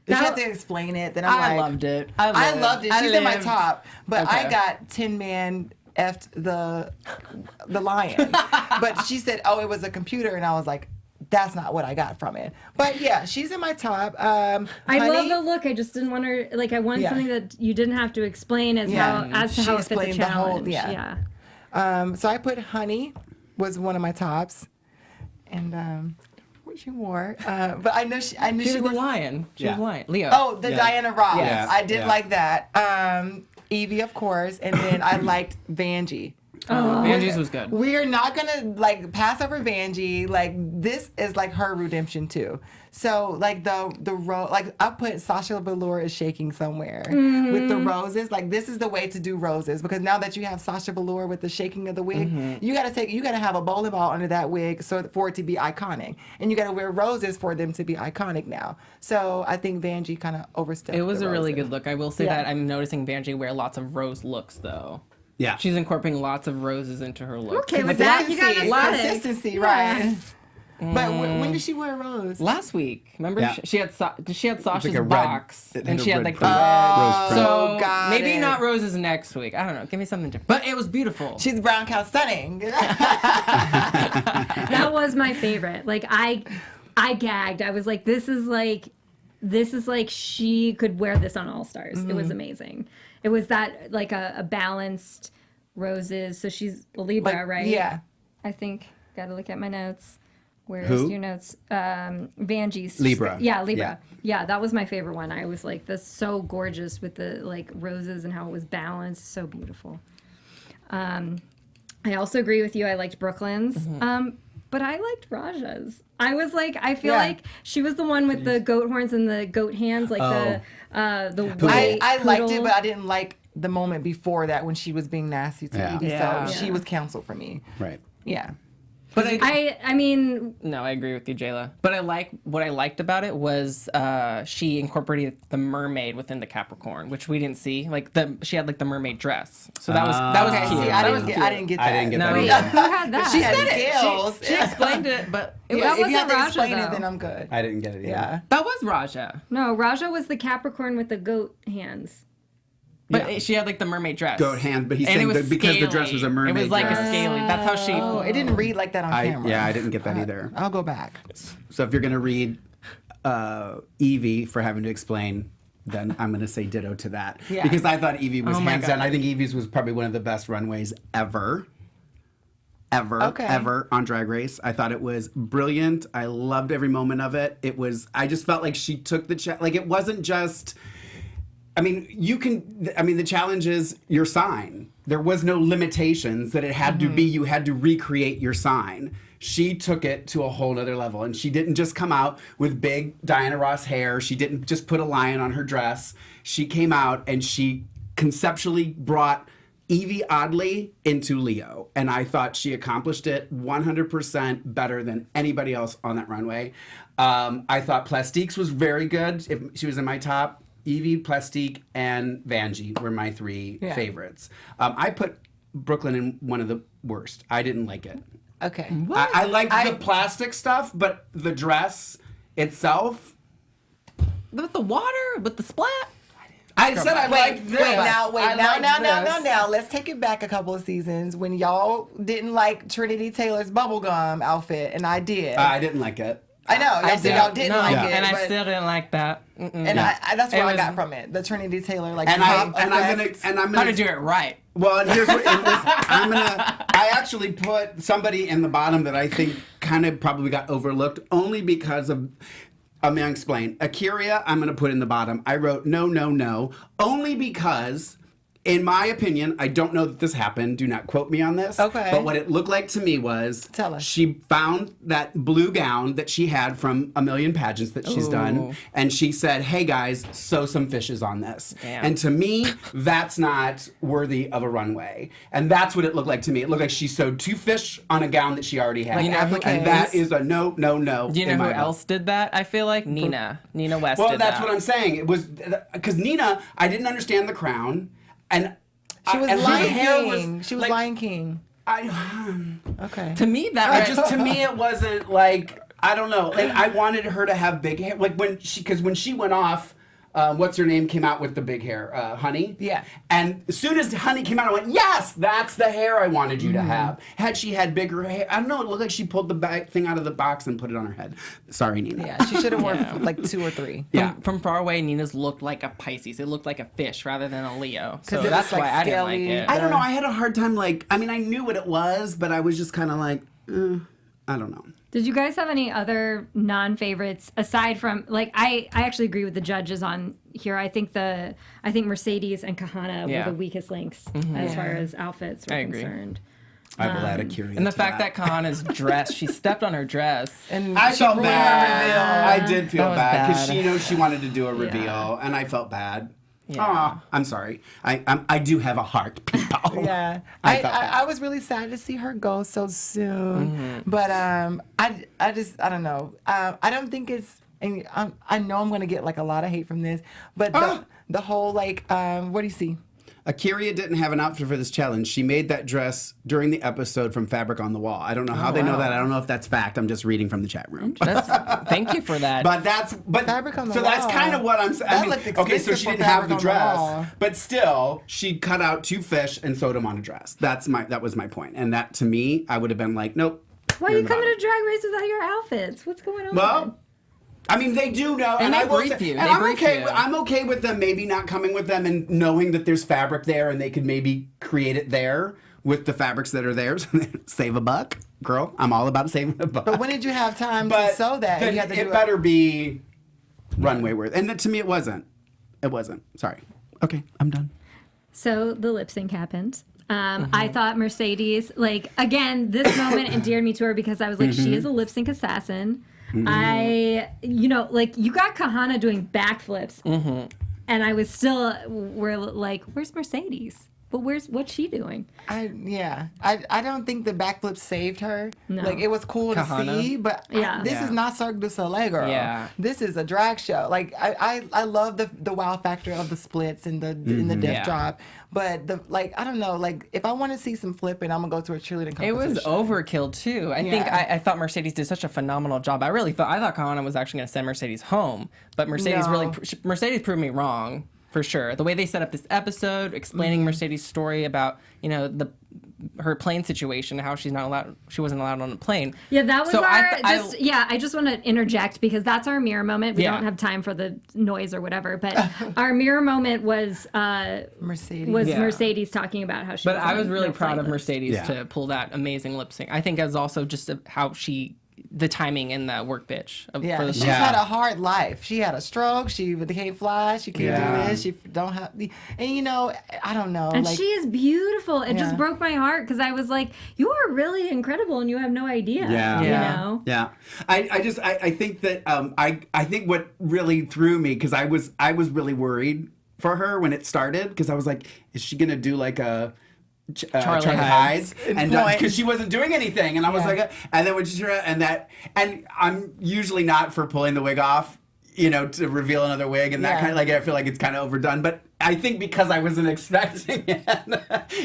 C: She had to explain it. Then I'm
E: I
C: like,
E: loved it.
C: I loved it.
E: I
C: She's in my
E: lived.
C: top. But I
E: Okay.
C: got Tin Man effed the lion. But she said, oh, it was a computer. And I was like, that's not what I got from it. But yeah, she's in my top.
A: I
C: Honey,
A: love the look. I just didn't want her. Like, I wanted
C: Yeah.
A: something that you didn't have to explain as
C: Yeah.
A: how as to
C: She
A: how it fit the
C: explained the whole-
A: challenge.
C: yeah.
A: Yeah.
C: So I put Honey was one of my tops. And what she wore. But I knew
E: She was the
C: was
E: lion. She was
D: Yeah.
E: the lion. Leo.
C: Oh, the
D: Yeah.
C: Diana Ross.
D: Yes.
C: I did
D: Yeah.
C: like that. Evie, of course, and then I liked Vanjie.
E: Angie's was good.
C: We are not gonna like pass over Vanjie. Like this is like her redemption too. So like the like I put Sasha Velour is shaking somewhere with the roses. Like this is the way to do roses because now that you have Sasha Velour with the shaking of the wig, you gotta have a bowling ball under that wig for it to be iconic, and you gotta wear roses for them to be iconic now. So I think Vanjie kind of overstepped.
E: It was
C: the
E: a really
C: roses.
E: good look. I will say
C: Yeah.
E: that I'm noticing Vanjie wear lots of rose looks though.
D: Yeah.
E: She's incorporating lots of roses into her look.
A: Okay, with that you got
C: Consistency, right? But when did she wear a rose?
E: Last week, remember
D: Yeah.
E: she had Sasha's
D: like a red-
E: box,
D: it had
E: and
D: a
E: she had
D: red
E: like the
D: print.
E: red.
D: Rose print.
E: So
C: got
E: maybe
C: it.
E: not roses next week. I don't know. Give me something different. But it was beautiful.
C: She's brown cow stunning.
A: That was my favorite. Like I gagged. I was like, this is like she could wear this on All Stars. It was amazing. It was that like a balanced roses. So she's a Libra,
C: Like,
A: right?
C: yeah.
A: I think. Gotta look at my notes. Where's
D: Who?
A: your notes? Vanjie's
D: Libra.
A: Yeah, Libra. Yeah, that was my favorite one. I was like, that's so gorgeous with the like roses and how it was balanced. So beautiful. I also agree with you. I liked Brooklyn's. But I liked Raja's. I was like, I feel
C: Yeah.
A: like she was the one with the goat horns and the goat hands, like the white
C: I liked it,
A: poodle.
C: but I didn't like the moment before that when she was being nasty to
D: Yeah.
C: Evie.
E: Yeah.
C: So she was canceled for me.
D: Right.
C: Yeah.
E: But
A: I mean,
E: no, I agree with you, Jayla. But what I liked about it was she incorporated the mermaid within the Capricorn, which we didn't see. Like she had like the mermaid dress, so that was
C: Okay,
E: cute.
C: see,
E: That
C: I
E: was
C: didn't
E: cute.
C: get that.
D: I didn't get
E: No,
D: that
E: me
D: either.
E: either.
A: who had that?
C: She had
E: said it.
C: scales.
E: She explained it, but
C: Yeah,
A: That
C: if you have
A: wasn't
C: to
A: Raja,
C: explain it,
A: though.
C: then I'm good.
D: I didn't get it either.
C: Yeah.
E: that was Raja.
A: No, Raja was the Capricorn with the goat hands.
E: But she had like the mermaid dress.
D: Goat hand, but he's
E: And it
D: saying
E: was
D: that because the dress was a
E: scaly.
D: mermaid
E: It was like
D: dress.
E: a scaly. That's how she.
C: Oh, it didn't read like that on camera.
D: Yeah, I didn't get that either.
C: I'll go back.
D: So if you're going to read Evie for having to explain, then I'm going to say ditto to that.
C: Yeah.
D: Because I thought Evie was
E: Oh my
D: hands down.
E: God.
D: I think Evie's was probably one of the best runways ever.
C: Okay.
D: Ever on Drag Race. I thought it was brilliant. I loved every moment of it. I just felt like she took like it wasn't just, the challenge is your sign. There was no limitations that it had to be, you had to recreate your sign. She took it to a whole other level, and she didn't just come out with big Diana Ross hair. She didn't just put a lion on her dress. She came out and she conceptually brought Evie Oddly into Leo, and I thought she accomplished it 100% better than anybody else on that runway. I thought Plastique's was very good. If she was in my top, Evie, Plastique, and Vanjie were my three favorites. I put Brooklyn in one of the worst. I didn't like it.
C: Okay.
D: I liked the plastic stuff, but the dress itself.
E: With the water, with the splat.
D: I said I liked this.
C: Now. Let's take it back a couple of seasons when y'all didn't like Trinity Taylor's bubblegum outfit, and I did.
D: I didn't like it.
C: I know. Y'all said y'all didn't like it.
E: And I
C: but-
E: still didn't like that.
C: And that's what
E: It
C: I
E: was-
C: got from it. The Trinity Taylor, like,
D: And
C: pop
D: I'm
C: effect.
D: gonna
E: How to do it right.
D: Well, and here's what I actually put somebody in the bottom that I think kind of probably got overlooked only because of I'm going to explain. Akira, I'm going to put in the bottom. I wrote no, only because, in my opinion, I don't know that this happened. Do not quote me on this.
C: Okay.
D: But what it looked like to me was
C: Tell us.
D: she found that blue gown that she had from a million pageants that she's done, and she said, hey guys, sew some fishes on this.
E: Damn.
D: And to me, that's not worthy of a runway. And that's what it looked like to me. It looked like she sewed 2 fish on a gown that she already had.
C: Like
D: and
C: appliques.
D: that is a no.
E: Do you
D: in
E: know who
D: my book.
E: else did that? I feel like Nina West.
D: Well,
E: did
D: that's
E: that.
D: what I'm saying. It was because Nina, I didn't understand the crown, and
C: She was
D: and her
C: Lion
D: hair
C: King. She was
D: like,
C: Lion King.
D: Okay.
E: To me, that
D: To me, it wasn't like I don't know. And I wanted her to have big hair, like when she went off. What's her name came out with the big hair, Honey.
C: Yeah.
D: And as soon as Honey came out, I went, yes, that's the hair I wanted you to have. Had she had bigger hair, I don't know. It looked like she pulled the thing out of the box and put it on her head. Sorry, Nina.
C: Yeah, she should have worn like 2 or 3.
D: Yeah.
E: From far away, Nina's looked like a Pisces. It looked like a fish rather than a Leo. So
C: it
E: that's
C: was, like,
E: why I didn't like
C: scaly.
E: it.
D: I don't know. I had a hard time. I knew what it was, but I was just kind of like, I don't know.
A: Did you guys have any other non-favorites aside from I actually agree with the judges on here. I think Mercedes and Kahana
E: Yeah.
A: were the weakest links as far as outfits were
E: I agree.
A: concerned.
D: I will add a curious.
E: And the fact that Kahana's dress, she stepped on her dress.
C: And
D: I
C: she
D: felt
C: ruined her
D: bad.
C: reveal.
D: I did feel
E: That was
D: bad because
E: bad.
D: she knows she wanted to do a reveal, and I felt bad.
E: Yeah.
D: Aw, I'm sorry. I do have a heart, people.
C: Yeah,
D: I felt bad.
C: I was really sad to see her go so soon. But I don't know. I don't think it's. And I know I'm gonna get like a lot of hate from this, but the whole what do you see?
D: Akira didn't have an outfit for this challenge. She made that dress during the episode from Fabric on the Wall. I don't know how they know that. I don't know if that's fact. I'm just reading from the chat room.
E: Thank you for that.
D: But
C: Fabric on the
D: so that's
C: Wall.
D: kind of what I'm saying.
C: That looked
D: Okay, so
C: expensive
D: she
C: for
D: didn't have the
C: Fabric on the Wall.
D: dress, but still, she cut out 2 fish and sewed them on a dress. That was my point. And that to me, I would have been like, nope.
A: Why are
D: you're
A: you
D: in the
A: coming
D: bottom.
A: to Drag Race without your outfits? What's going on?
D: Well, I mean, they do know,
E: And
D: I
E: they
D: will
E: brief
D: say-
E: you.
D: and
E: They brief you.
D: I'm okay with them maybe not coming with them and knowing that there's fabric there, and they could maybe create it there with the fabrics that are there. So save a buck, girl. I'm all about saving a buck.
C: But when did you have time
D: But
C: to sew that?
D: then
C: You had to do
D: it better be runway worth, and to me, it wasn't. It wasn't. Sorry. Okay, I'm done.
A: So the lip sync happened. I thought Mercedes, again, this moment endeared me to her because I was like, she is a lip sync assassin. You got Kahana doing backflips, and I was still, we're like, where's Mercedes? But what's she doing?
C: I don't think the backflip saved her.
A: No.
C: Like, it was cool
E: Kahana?
C: to see, but
A: Yeah.
C: this
E: Yeah.
C: is not Cirque du Soleil, girl.
E: Yeah.
C: This is a drag show. Like, I love the wow factor of the splits and the death
E: Yeah.
C: drop, but I don't know. Like, if I want to see some flipping, I'm gonna go to a cheerleading competition.
E: It was overkill too. I thought Mercedes did such a phenomenal job. I thought Kahana was actually going to send Mercedes home, but Mercedes
C: No.
E: Mercedes proved me wrong for sure. The way they set up this episode, explaining Mercedes' story about her plane situation, how she wasn't allowed on a plane.
A: Yeah, that was
E: So
A: I just want to interject because that's our mirror moment. We
E: Yeah.
A: don't have time for the noise or whatever, but our mirror moment was
C: Mercedes.
E: Yeah.
A: Mercedes talking about how she.
E: But
A: was
E: I
A: on
E: was really
A: no
E: proud
A: flight
E: of
A: list.
E: Mercedes
D: Yeah.
E: to pull that amazing lip sync. I think it was also just how the timing in the work bitch for
C: Yeah,
E: the
C: she's
E: song.
C: had a hard life. She had a stroke. She can't fly. She can't
D: Yeah.
C: do this. She don't have. And I don't know.
A: And she is beautiful. It just
C: Yeah.
A: broke my heart because I was like, "You are really incredible, and you have no idea."
D: Yeah.
A: you
E: Yeah.
A: know.
D: Yeah, I think that I think what really threw me because I was really worried for her when it started because I was like, is she gonna do like a Charlie Hides and
C: Point.
D: because she wasn't doing anything and I was like, and then when she and I'm usually not for pulling the wig off, to reveal another wig and that kind of I feel like it's kind of overdone, but I think because I wasn't expecting it,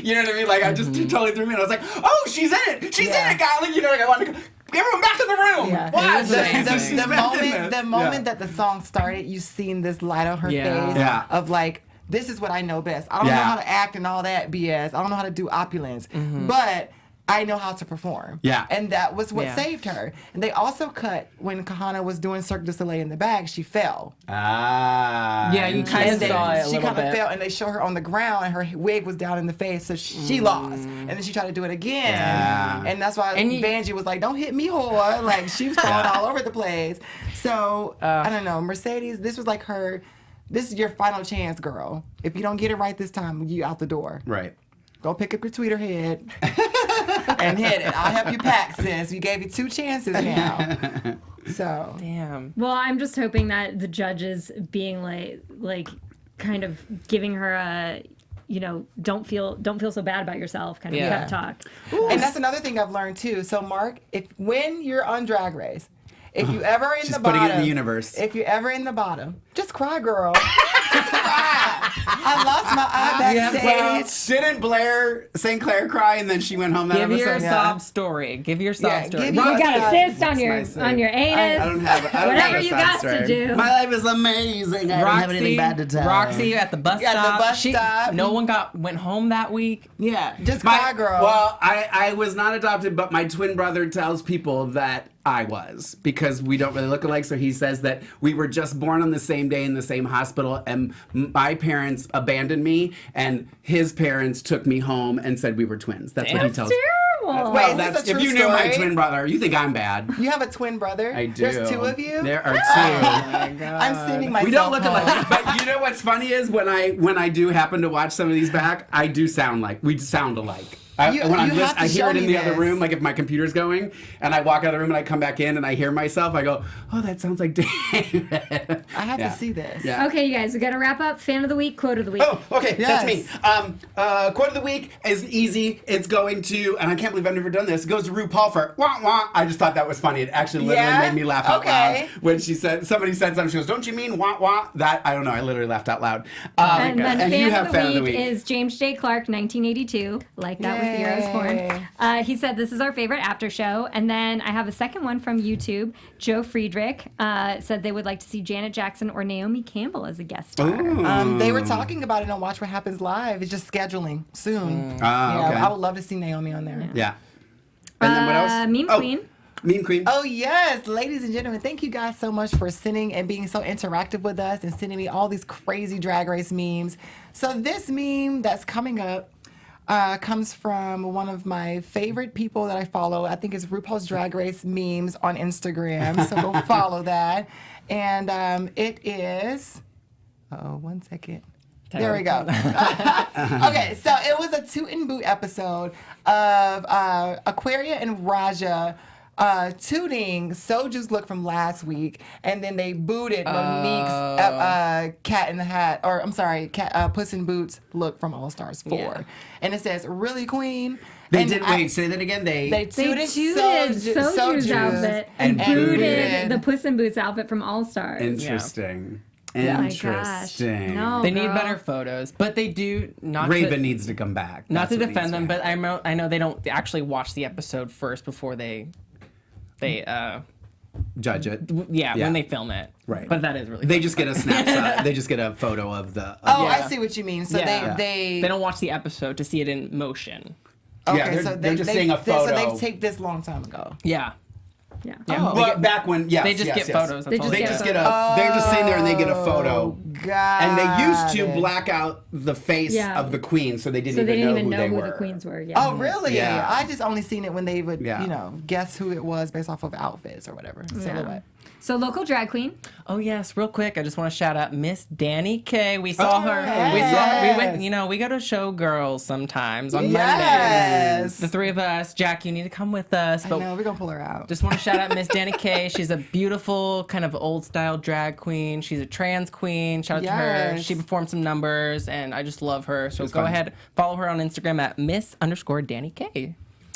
D: you know what I mean? Like I just totally threw me and I was like, oh, she's in it, she's in it, guy. I wanted to go. Everyone back in the room.
C: Yeah.
D: What?
E: It was amazing.
C: The moment that the song started, you seen this light on her
E: Yeah.
C: face
D: Yeah.
C: of like, this is what I know best. I don't know how to act and all that BS. I don't know how to do opulence. But I know how to perform.
D: Yeah.
C: And that was what saved her. And they also cut when Kahana was doing Cirque du Soleil in the back, she fell.
D: Ah.
E: Yeah, you kind of saw it a
C: She
E: little
C: kind of
E: bit.
C: fell, and they show her on the ground, and her wig was down in the face, so she lost. And then she tried to do it again.
D: Yeah.
C: And that's why Vanjie was like, don't hit me, whore. Like, she was falling all over the place. So, I don't know. Mercedes, this was like this is your final chance, girl. If you don't get it right this time, you out the door.
D: Right.
C: Go pick up your tweeter head and hit it. I'll help you pack, sis. We gave you 2 chances now. So.
E: Damn.
A: Well, I'm just hoping that the judges being like kind of giving her a, don't feel so bad about yourself kind of pep talk.
C: And that's another thing I've learned too. So Mark, when you're on Drag Race, if you ever in
D: She's
C: the bottom,
D: putting it in the universe.
C: If you're ever in the bottom, just cry, girl. Just cry. I lost my eye backstage.
D: Didn't Blair St. Clair cry and then she went home that
E: Give
D: episode?
E: your sob story. Give your sob
C: Yeah,
E: story.
C: give
A: You
C: your-
A: got a cyst on
D: That's
A: your
D: my
A: anus.
D: I don't have
A: Whatever
D: a
A: you
D: sad
A: got
D: story.
A: to do.
D: My life is amazing. I don't have anything bad to tell.
E: Roxy at the bus
C: Yeah, the
E: stop.
C: bus stop.
E: No one went home that week.
C: Yeah, just cry, girl.
D: Well, I was not adopted, but my twin brother tells people that I was, because we don't really look alike. So he says that we were just born on the same day in the same hospital, and my parents abandoned me, and his parents took me home and said we were twins. That's what he tells.
A: Terrible.
C: Wait, is
D: That's,
C: this a
D: if
C: true
D: you knew my
C: story?
D: twin brother, you think I'm bad.
C: You have a twin brother?
D: I do.
C: There's 2 of you?
D: There are 2.
C: I'm sending myself
D: We don't look
C: home.
D: alike, but you know what's funny is when I do happen to watch some of these back, we sound alike. I hear it in the other room, like if my computer's going, and I walk out of the room and I come back in and I hear myself, I go, oh, that sounds like David.
C: I have to see this.
D: Yeah.
A: Okay, you guys, we got to wrap up. Fan of the week, quote of the week.
D: Oh, okay,
C: Yes.
D: that's me. Quote of the week is easy. It's going to, and I can't believe I've never done this. It goes to RuPaul for wah wah. I just thought that was funny. It actually literally made me laugh out loud when somebody said something. She goes, "Don't you mean wah wah?" That I don't know. I literally laughed out loud.
A: And then
D: and you have
A: fan of the week is James J. Clark, 1982. Like that was the year I was born. He said, this is our favorite after show. And then I have a second one from YouTube. Joe Friedrich said they would like to see Janet Jackson or Naomi Campbell as a guest star.
C: They were talking about it on Watch What Happens Live. It's just scheduling soon.
D: Okay.
C: I would love to see Naomi on there.
D: Yeah. And then what else?
A: Meme Queen.
D: Meme Queen.
C: Oh, yes. Ladies and gentlemen, thank you guys so much for sending and being so interactive with us and sending me all these crazy Drag Race memes. So this meme that's coming up comes from one of my favorite people that I follow. I think it's RuPaul's Drag Race memes on Instagram. So go follow that. And it is... Oh, 1 second. There we go. Okay, so it was a Toot and Boot episode of Aquaria and Raja tooting Soju's look from last week, and then they booted Monique's Cat in the Hat, or I'm sorry, Puss in Boots look from All Stars 4.
E: Yeah.
C: And it says, really, queen?
D: They
C: And
D: did. Wait, say that again.
C: They tooted
A: Soju's outfit and
C: and
A: booted the Puss in Boots outfit from All Stars.
D: Interesting.
A: Oh my gosh.
D: Interesting.
A: No,
E: They need
A: girl.
E: better photos, but they do not.
D: Raven needs to come back.
E: Not
D: That's
E: to
D: what
E: defend
D: needs
E: them,
D: to
E: but
D: happen.
E: I know they don't actually watch the episode first before they
D: Judge it.
E: when they film it.
D: Right.
E: But that is really.
D: They
E: funny.
D: just get a snapshot. They just get a photo of the.
C: Oh,
E: Yeah.
C: I see what you mean. So
E: Yeah.
C: they
E: They don't watch the episode to see it in motion.
C: okay,
D: Yeah, they're-
C: so
D: they're just seeing a
C: So
D: photo.
C: they've taped this long time ago.
E: Yeah.
A: Yeah.
E: Yeah.
D: Well, back when, yes,
E: They just
D: yes,
E: get
D: yes.
E: photos.
A: They
E: That's all
A: just
D: They
A: get
D: just
A: a
D: get a. They're just sitting there and they get a photo.
C: Got
D: And they used to
C: it.
D: black out the face
A: Yeah.
D: of the queen, so they didn't
A: So they didn't even
D: know
A: know
D: who
A: who
D: they
A: the
D: were.
A: queens were. Yeah.
C: Oh, really?
D: Yeah.
C: I just only seen it when they would,
D: Yeah.
C: guess who it was based off of outfits or whatever. Silhouette.
A: So local drag queen.
E: Oh yes, real quick, I just want to shout out Miss Danny K. We saw her.
C: yes.
E: We saw her. We went. We go to Showgirls sometimes on
C: Yes.
E: Mondays. The 3 of us. Jacque, you need to come with us.
C: I
E: But
C: know, we're going to pull her out.
E: just want to shout out Miss Danny K. She's a beautiful kind of old style drag queen. She's a trans queen. Shout out to her.
C: Yes.
E: She performed some numbers, and I just love her. So
D: was
E: go
D: fun.
E: ahead, follow her on Instagram at Miss_Danny K.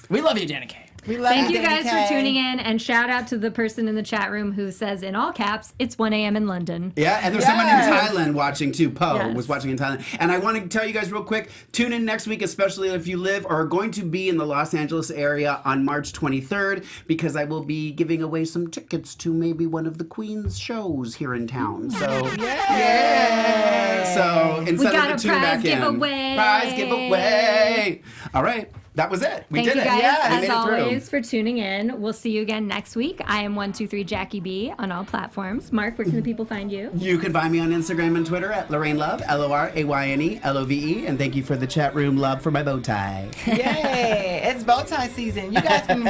E: We love you, Danny K.
C: We love
A: Thank you
C: Danny
A: guys
C: K.
A: for tuning in, and shout out to the person in the chat room who says in all caps, it's 1 a.m. in London.
D: Yeah, and there's someone in
C: Yes.
D: Thailand watching too. Poe
A: Yes.
D: was watching in Thailand. And I want to tell you guys real quick, tune in next week, especially if you live or are going to be in the Los Angeles area on March 23rd, because I will be giving away some tickets to maybe one of the Queen's shows here in town. So, yeah. So, instead
A: got
D: of
A: a
D: the tune
A: prize
D: back in.
A: giveaway.
D: Prize giveaway. All right. that was it. We
A: Thank
D: did
A: you
D: it.
A: guys,
D: Yeah, we
A: as
D: made it through.
A: always, for tuning in. We'll see you again next week. I am 123 Jackie B on all platforms. Mark, where can the people find you?
D: You can find me on Instagram and Twitter at Lorayne Love, Lorayne Love, and thank you for the chat room love for my bow tie.
C: Yay! It's bow tie season. You guys can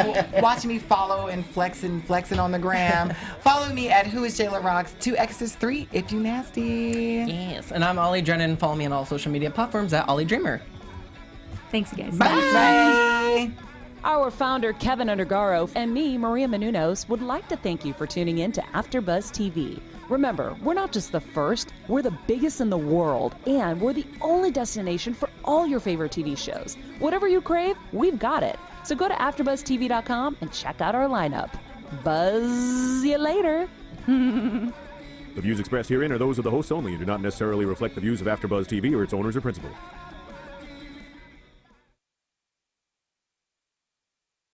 C: watch me follow and flexing on the gram. Follow me at Who is Jayla Roxx 2X's3 if you nasty.
E: Yes, and I'm Ollie Drennan. Follow me on all social media platforms at Ollie Dreamer.
A: Thanks, you guys.
C: Bye.
B: Our founder, Keven Undergaro, and me, Maria Menounos, would like to thank you for tuning in to AfterBuzz TV. Remember, we're not just the first, we're the biggest in the world, and we're the only destination for all your favorite TV shows. Whatever you crave, we've got it. So go to AfterBuzzTV.com and check out our lineup. Buzz you later.
F: The views expressed herein are those of the hosts only and do not necessarily reflect the views of AfterBuzz TV or its owners or principals.